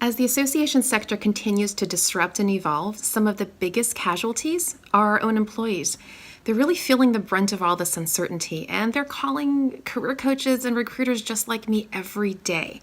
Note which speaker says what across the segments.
Speaker 1: As the association sector continues to disrupt and evolve, some of the biggest casualties are our own employees. They're really feeling the brunt of all this uncertainty, and they're calling career coaches and recruiters just like me every day.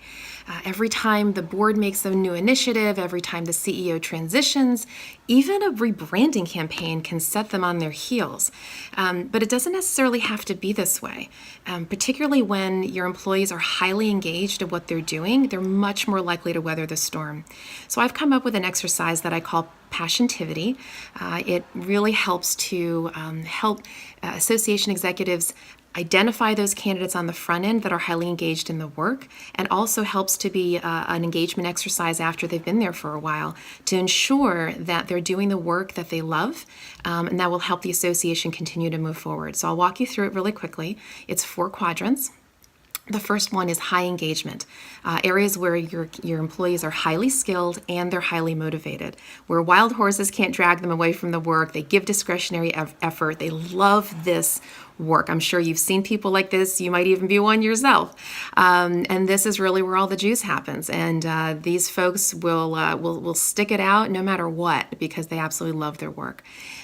Speaker 1: Every time the board makes a new initiative, every time the CEO transitions, even a rebranding campaign can set them on their heels. But it doesn't necessarily have to be this way. Particularly when your employees are highly engaged at what they're doing, they're much more likely to weather the storm. So I've come up with an exercise that I call Passiontivity. It really helps to help association executives identify those candidates on the front end that are highly engaged in the work, and also helps to be an engagement exercise after they've been there for a while to ensure that they're doing the work that they love, and that will help the association continue to move forward. So I'll walk you through it really quickly. It's 4 quadrants. The first one is high engagement, areas where your employees are highly skilled and they're highly motivated, where wild horses can't drag them away from the work. They give discretionary effort. They love this work. I'm sure you've seen people like this. You might even be one yourself. And this is really where all the juice happens. And these folks will stick it out no matter what because they absolutely love their work.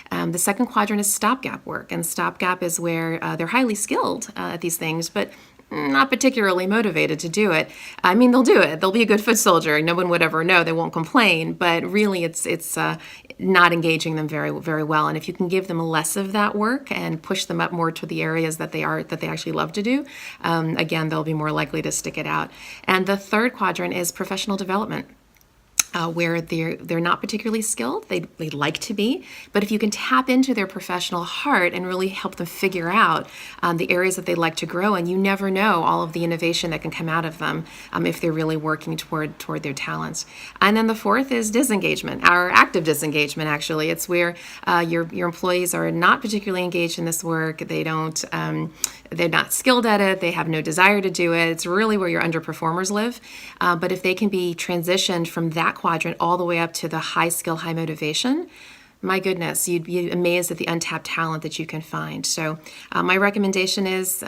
Speaker 1: The second quadrant is stopgap work, and stopgap is where they're highly skilled at these things, but not particularly motivated to do it. I mean, they'll do it. They'll be a good foot soldier. No one would ever know. They won't complain. But really, it's not engaging them very, very well. And if you can give them less of that work and push them up more to the areas that they actually love to do, again, they'll be more likely to stick it out. And the third quadrant is professional development. Where they're not particularly skilled, they like to be, but if you can tap into their professional heart and really help them figure out the areas that they like to grow, and you never know all of the innovation that can come out of them if they're really working toward their talents. And then the fourth is disengagement, our active disengagement. Actually, it's where your employees are not particularly engaged in this work. They're not skilled at it. They have no desire to do it. It's really where your underperformers live. But if they can be transitioned from that quadrant all the way up to the high skill, high motivation, my goodness, you'd be amazed at the untapped talent that you can find. So my recommendation is,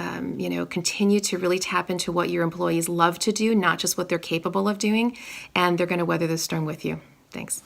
Speaker 1: continue to really tap into what your employees love to do, not just what they're capable of doing, and they're going to weather the storm with you. Thanks.